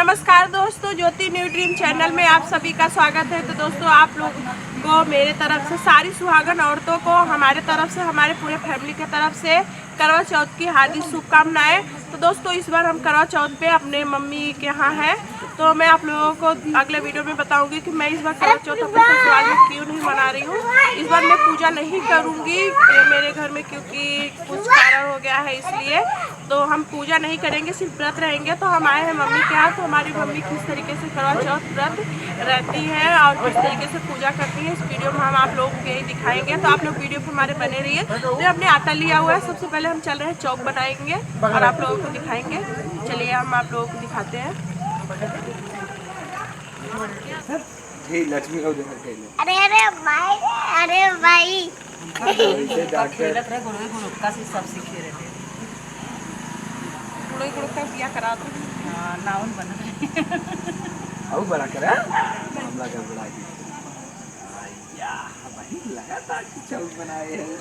नमस्कार दोस्तों, ज्योति new dream channel में आप सभी का स्वागत है। तो दोस्तों, आप लोग को मेरे तरफ से, सारी सुहागन औरतों को हमारे तरफ से, हमारे पूरे फैमिली की तरफ से करवा चौथ की हार्दिक शुभकामनाएं। तो दोस्तों, इस बार हम करवा चौथ पे अपने मम्मी के यहाँ हैं, तो मैं आप लोगों को अगले वीडियो में बताऊंगी कि मैं इस बार करवा चौथ अपने ससुराल में क्यों नहीं मना रही हूँ। इस बार मैं पूजा नहीं करूँगी मेरे घर में, क्योंकि कुछ कारण हो गया है, इसलिए तो हम पूजा नहीं करेंगे, सिर्फ व्रत रहेंगे। तो हम आए हैं मम्मी के यहाँ, तो हमारी मम्मी किस तरीके से करवा चौथ व्रत रहती है और किस तरीके से पूजा करती है, इस वीडियो में हम आप लोगों को दिखाएंगे। तो आप लोग वीडियो पर हमारे बने रहिए। तो हमने आटा लिया हुआ है, सबसे पहले हम चल रहे हैं चौक बनाएंगे और आप लोगों को दिखाएंगे। चलिए हम आप लोगों को दिखाते हैं। लक्ष्मी का अरे अरे भाई, अरे भाई खेलत रहे गुड़वे गुड़का से सब सीखे रहते गुड़ोई गुड़का बिया करा दो। नाउन बना रहे अब बड़ा करा मामला कर बड़ा या भाई लगातार चौक बनाए हैं।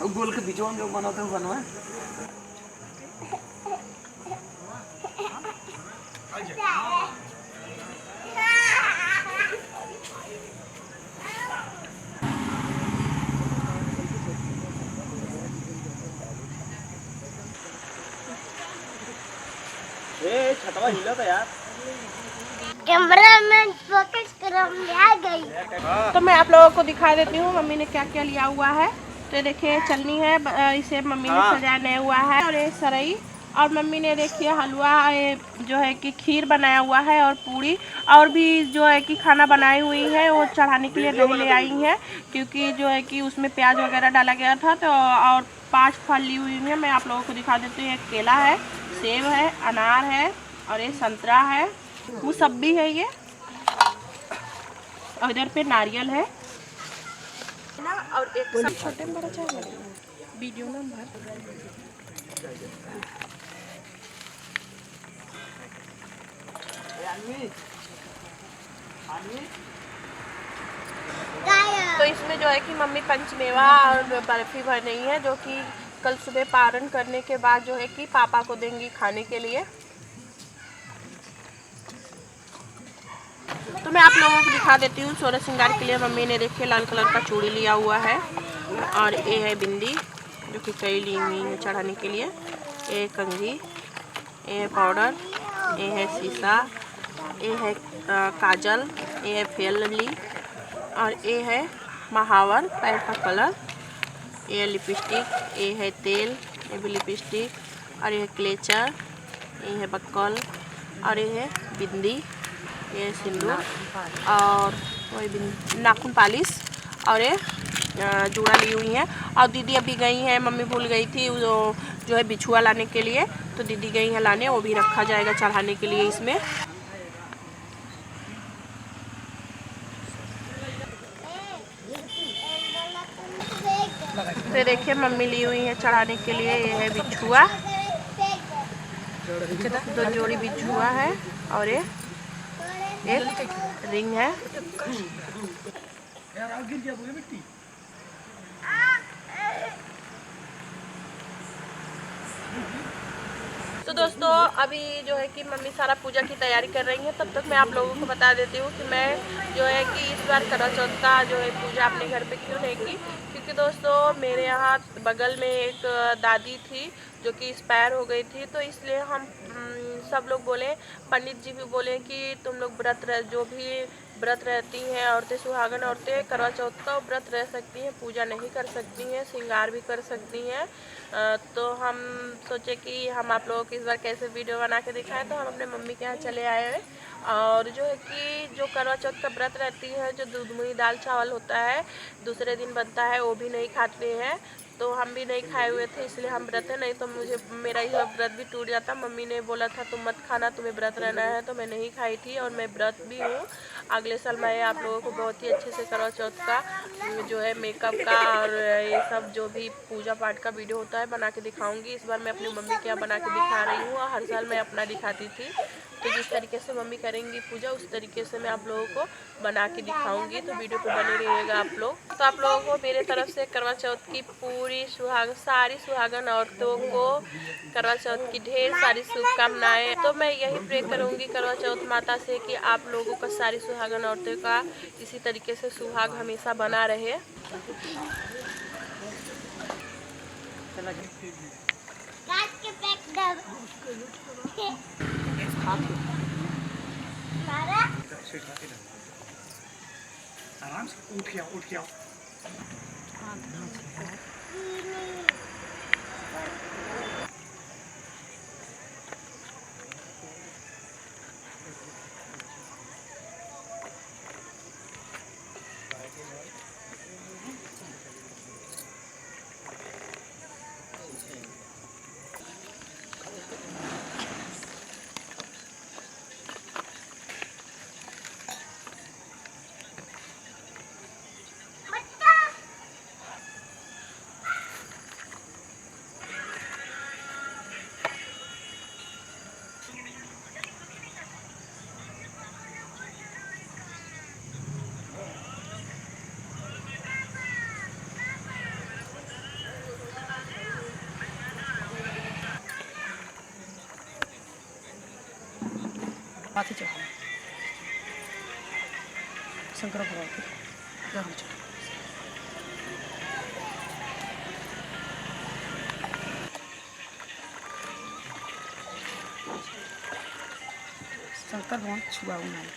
अब गोल के बीचों में जो बनाते हैं बनवा छतवा हिला था यार। कैमरामैन फोकस करो, मैं आ गई। तो मैं आप लोगों को दिखा देती हूँ मम्मी ने क्या क्या लिया हुआ है। तो देखिए चलनी है, इसे मम्मी ने सजाया हुआ है, और ये सरई, और मम्मी ने देखिए हलवा जो है कि खीर बनाया हुआ है, और पूड़ी, और भी जो है कि खाना बनाई हुई है, वो चढ़ाने के लिए नहीं ले आई हैं, क्योंकि जो है कि उसमें प्याज वगैरह डाला गया था। तो और 5 फल ली हुई है, मैं आप लोगों को दिखा देती हूँ। एक केला है, सेब है, अनार है, और ये संतरा है, वो सब भी है ये, और इधर पे नारियल है ना, और एक सब छोटे में बड़ा चाय वीडियो नंबर। तो इसमें जो है कि मम्मी पंचमेवा और बर्फी भर रही है, जो कि कल सुबह पारण करने के बाद जो है कि पापा को देंगी खाने के लिए। तो मैं आप लोगों को दिखा देती हूँ। सोलह श्रृंगार के लिए मम्मी ने देखिए लाल कलर का चूड़ी लिया हुआ है, और ये है बिंदी जो कि कई ली हुई है चढ़ाने के लिए, ये कंघी, ये है पाउडर, ये है शीशा, ये है काजल, ये है फेयर लवली, और ये है महावर पैर का कलर, ये है लिपस्टिक, ये है तेल, ये भी लिपस्टिक, और ये है क्लेचर, ये है बक्कल, और ये है बिंदी, ये सिंदूर, और वही नाखून पालिश, और ये जूड़ा ली हुई है। और दीदी अभी गई है, मम्मी भूल गई थी जो है बिछुआ लाने के लिए, तो दीदी गई है लाने, वो भी रखा जाएगा चढ़ाने के लिए इसमें। तो देखिए मम्मी ली हुई है चढ़ाने के लिए, ये है बिछुआ, 2 जोड़ी बिछुआ है, और ये एक रिंग है। तो दोस्तों, अभी जो है कि मम्मी सारा पूजा की तैयारी कर रही है, तब तक मैं आप लोगों को बता देती हूँ कि मैं जो है कि इस बार करवा चौथ का जो है पूजा अपने घर पे क्यों नहीं की। क्योंकि दोस्तों, मेरे यहाँ बगल में एक दादी थी जो कि एक्सपायर हो गई थी, तो इसलिए हम सब लोग बोले, पंडित जी भी बोले कि तुम लोग जो भी व्रत रहती हैं औरतें, सुहागन औरतें करवा चौथ का व्रत रह सकती हैं, पूजा नहीं कर सकती हैं, श्रृंगार भी कर सकती हैं। तो हम सोचे कि हम आप लोगों को इस बार कैसे वीडियो बना के दिखाएं। तो हम अपने मम्मी के यहाँ चले आए हैं, और जो है कि जो करवा चौथ का व्रत रहती है, जो दूध मुही दाल चावल होता है दूसरे दिन बनता है, वो भी नहीं खाते हैं। तो हम भी नहीं खाए हुए थे, इसलिए हम व्रत है, नहीं तो मेरा यह व्रत भी टूट जाता। मम्मी ने बोला था तुम मत खाना, तुम्हें व्रत रहना है, तो मैं नहीं खाई थी, और मैं व्रत भी हूँ। अगले साल मैं आप लोगों को बहुत ही अच्छे से करवा चौथ का जो है मेकअप का और ये सब जो भी पूजा पाठ का वीडियो होता है बना के दिखाऊंगी। इस बार मैं अपनी मम्मी के यहाँ बना के दिखा रही हूँ, और हर साल मैं अपना दिखाती थी। तो जिस तरीके से मम्मी करेंगी पूजा उस तरीके से मैं आप लोगों को बना के दिखाऊंगी, तो वीडियो पे बने रहिएगा आप लोग। तो आप लोगों को मेरे तरफ से करवा चौथ की पूरी सारी सुहागन औरतों को करवा चौथ की ढेर सारी शुभकामनाएं। तो मैं यही प्रे करूंगी करवा चौथ माता से कि आप लोगों का सारी सुहागन औरतों का इसी तरीके से सुहाग हमेशा बना रहे। काट के फेंक दो। मारा आराम से उठ के आओ। हाथी चढ़ाओ शंकर भगवान के गरम चढ़ाओ। शंकर भगवान छुआऊ नहीं,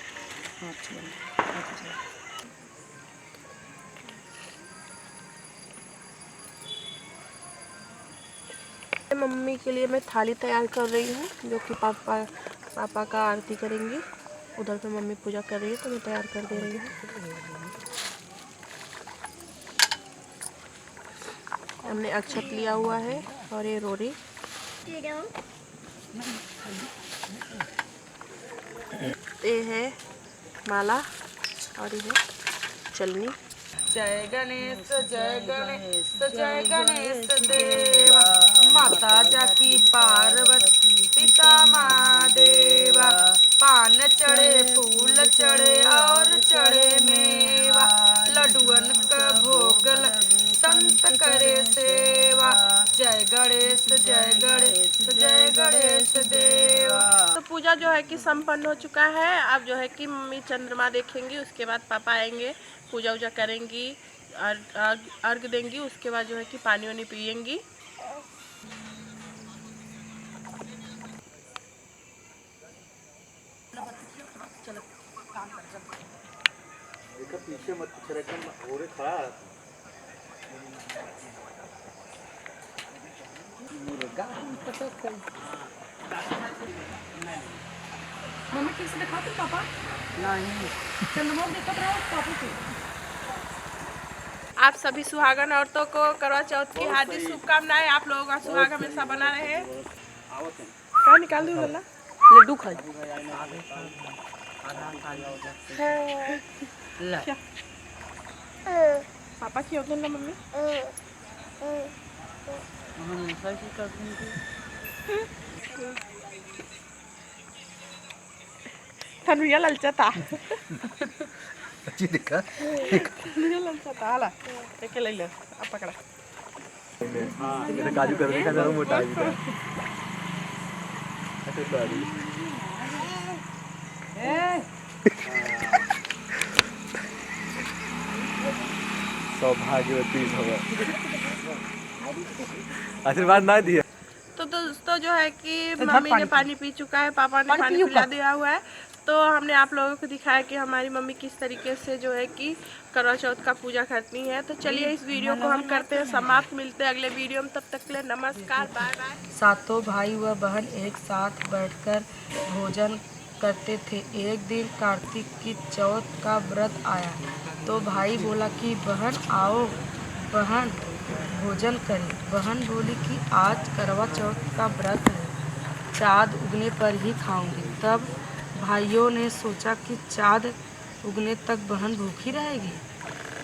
हाँ छुआ हाथी चढ़ाओ। मम्मी के लिए मैं थाली तैयार कर रही हूँ, जो कि पापा का आरती करेंगी। उधर पे मम्मी पूजा कर रही है तो मैं तैयार कर दे रही हूँ। हमने अक्षत लिया हुआ है और ये रोरी, ये है माला और ये है चलनी। जय गणेश जय गणेश जय गणेश देवा, माता जाकी पार्वती पिता महादेवा। पान चढ़े फूल चढ़े और चढ़े मेवा, लड्डुअन का भोगल संत करे सेवा। जय गणेश जय गणेश जय गणेश देवा। तो पूजा जो है कि संपन्न हो चुका है। अब जो है कि मम्मी चंद्रमा देखेंगी, उसके बाद पापा आएंगे, पूजा वूजा करेंगी, अर्घ देंगी, उसके बाद जो है कि पानी वानी पियेंगी। पीछे मत और खड़ा मम्मी किस दिखाते पापा नहीं चंद्रमा देखा रहा पापा को। आप सभी सुहागन औरतों को करवा चौथ की हार्दिक शुभकामनाएं। आप लोगों का सुहाग हमेशा बना रहे। क्या निकाल दूँ वाला लड्डू खाई क्या पापा की होते ना मम्मी। तनुया ललचता अच्छी दिखा तनुया ललचता हाला एक ले ले अब पकड़ा। ये काजू करने का जरा मोटा है ऐसे सारी सौभाग्यवती भव, आशीर्वाद ना दिया। तो दोस्तों जो है कि मम्मी ने पानी पी चुका है, पापा ने पानी पिला दिया हुआ है। तो हमने आप लोगों को दिखाया कि हमारी मम्मी किस तरीके से जो है कि करवा चौथ का पूजा करती है। तो चलिए इस वीडियो को हम करते हैं समाप्त। मिलते हैं अगले वीडियो में, तब तक के लिए नमस्कार, बाय बाय। सातों भाई व बहन एक साथ बैठकर भोजन करते थे। एक दिन कार्तिक की चौथ का व्रत आया तो भाई बोला कि बहन आओ बहन भोजन करें। बहन बोली कि आज करवा चौथ का व्रत है, चाँद उगने पर ही खाऊंगी। तब भाइयों ने सोचा कि चाँद उगने तक बहन भूखी रहेगी।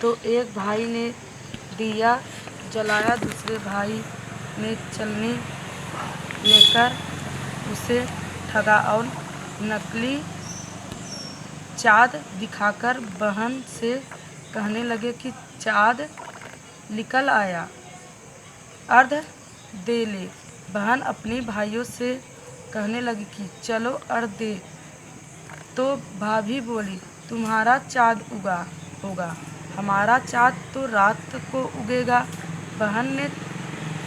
तो एक भाई ने दिया जलाया, दूसरे भाई ने चलनी लेकर उसे ठगा और नकली चाँद दिखाकर बहन से कहने लगे कि चाँद निकल आया, अर्घ दे ले। बहन अपने भाइयों से कहने लगी कि चलो अर्घ दे। तो भाभी बोली, तुम्हारा चाँद उगा होगा, हमारा चाँद तो रात को उगेगा। बहन ने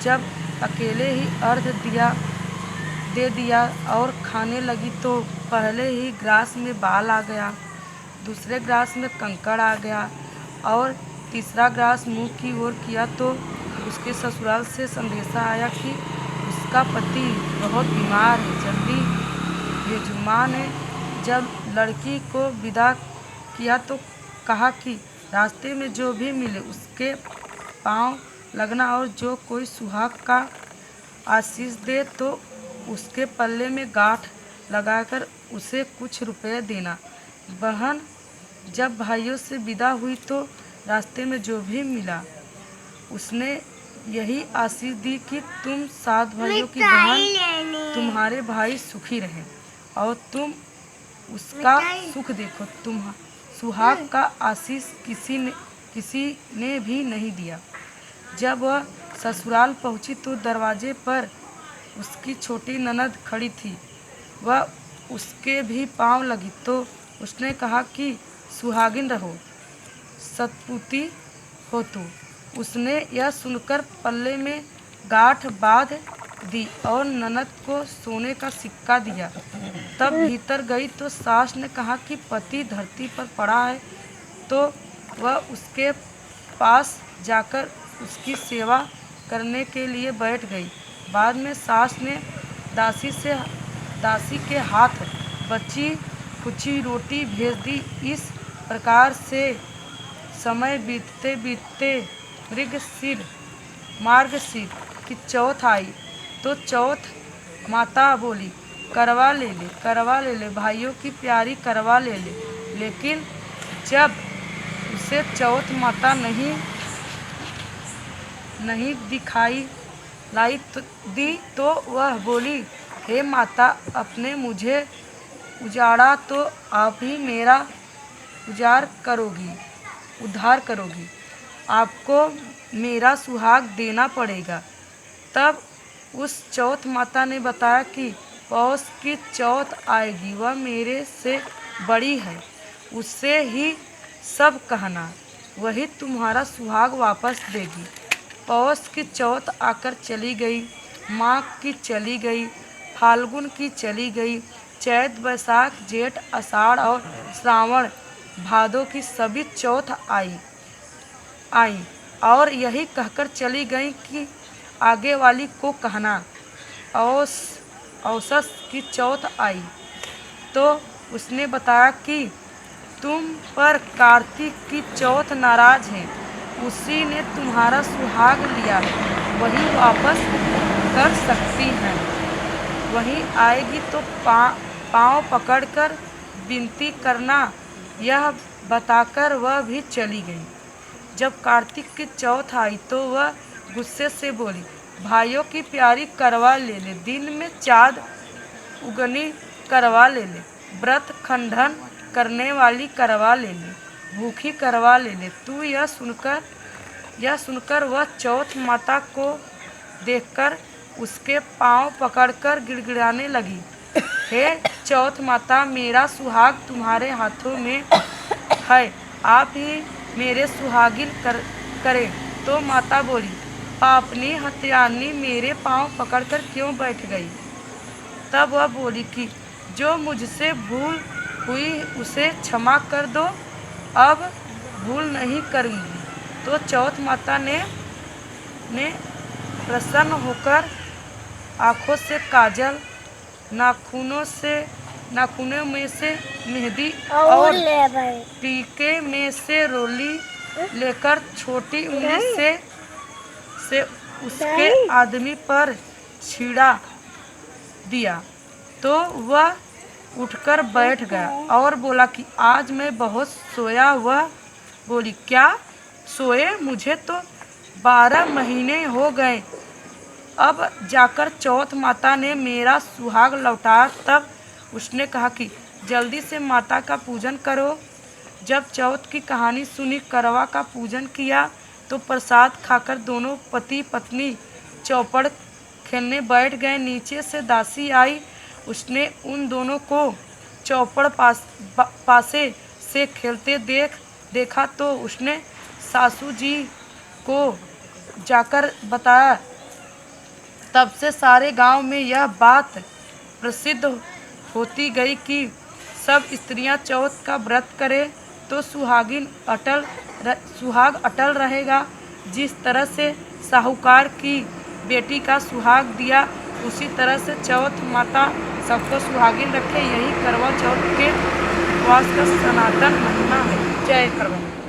जब अकेले ही अर्घ दे दिया और खाने लगी तो पहले ही ग्रास में बाल आ गया, दूसरे ग्रास में कंकड़ आ गया और तीसरा ग्रास मुंह की ओर किया तो उसके ससुराल से संदेशा आया कि उसका पति बहुत बीमार है, जल्दी भेजो। माँ ने जब लड़की को विदा किया तो कहा कि रास्ते में जो भी मिले उसके पांव लगना और जो कोई सुहाग का आशीष दे तो उसके पल्ले में गांठ लगाकर उसे कुछ रुपए देना। बहन जब भाइयों से विदा हुई तो रास्ते में जो भी मिला उसने यही आशीष दी कि तुम 7 भाइयों की बहन, तुम्हारे भाई सुखी रहें और तुम उसका सुख देखो। तुम सुहाग का आशीष किसी ने भी नहीं दिया। जब वह ससुराल पहुंची तो दरवाजे पर उसकी छोटी ननद खड़ी थी। वह उसके भी पांव लगी तो उसने कहा कि सुहागिन रहो, सतपुती हो तू। उसने यह सुनकर पल्ले में गांठ बांध दी और ननद को सोने का सिक्का दिया। तब भीतर गई तो सास ने कहा कि पति धरती पर पड़ा है, तो वह उसके पास जाकर उसकी सेवा करने के लिए बैठ गई। बाद में सास ने दासी के हाथ बची कुची रोटी भेज दी। इस प्रकार से समय बीतते बीतते मार्गशीर की चौथ आई तो चौथ माता बोली, करवा ले ले भाइयों की प्यारी, करवा ले ले। लेकिन जब उसे चौथ माता नहीं दिखाई लाई दी तो वह बोली, हे माता, अपने मुझे उजाड़ा तो आप ही मेरा उद्धार करोगी, आपको मेरा सुहाग देना पड़ेगा। तब उस चौथ माता ने बताया कि पौष की चौथ आएगी, वह मेरे से बड़ी है, उससे ही सब कहना, वही तुम्हारा सुहाग वापस देगी। पौष की चौथ आकर चली गई, माघ की चली गई, फाल्गुन की चली गई, चैत बैसाख जेठ आषाढ़ और श्रावण भादों की सभी चौथ आई और यही कहकर चली गई कि आगे वाली को कहना। औसस की चौथ आई तो उसने बताया कि तुम पर कार्तिक की चौथ नाराज है, उसी ने तुम्हारा सुहाग लिया है, वही वापस कर सकती है। वही आएगी तो पाँव पकड़कर विनती करना, यह बताकर वह भी चली गई। जब कार्तिक की चौथ आई तो वह गुस्से से बोली, भाइयों की प्यारी, करवा ले ले, दिन में चाँद उगनी करवा ले ले, व्रत खंडन करने वाली करवा ले ले, भूखी करवा ले ले। तू यह सुनकर वह चौथ माता को देखकर उसके पांव पकड़कर गिड़गिड़ाने लगी, हे चौथ माता, मेरा सुहाग तुम्हारे हाथों में है, आप ही मेरे सुहागिन करें। तो माता बोली, पापनी हत्यानी मेरे पांव पकड़कर क्यों बैठ गई? तब वह बोली कि जो मुझसे भूल हुई उसे क्षमा कर दो, अब भूल नहीं करूँगी। तो चौथ माता ने प्रसन्न होकर आँखों से काजल, नाखूनों में से मेहंदी और टीके में से रोली लेकर छोटी उंगली से उसके आदमी पर छिड़ा दिया तो वह उठकर बैठ गया और बोला कि आज मैं बहुत सोया। वह बोली, क्या सोए? मुझे तो 12 महीने हो गए, अब जाकर चौथ माता ने मेरा सुहाग लौटाया। तब उसने कहा कि जल्दी से माता का पूजन करो। जब चौथ की कहानी सुनी, करवा का पूजन किया तो प्रसाद खाकर दोनों पति पत्नी चौपड़ खेलने बैठ गए। नीचे से दासी आई, उसने उन दोनों को चौपड़ पासे से खेलते देखा तो उसने सासू जी को जाकर बताया। तब से सारे गांव में यह बात प्रसिद्ध होती गई कि सब स्त्रियां चौथ का व्रत करें तो सुहाग अटल रहेगा। जिस तरह से साहूकार की बेटी का सुहाग दिया, उसी तरह से चौथ माता सबको सुहागिन रखे। यही करवा चौथ के उपवास का सनातन महिमा है। जय करवा।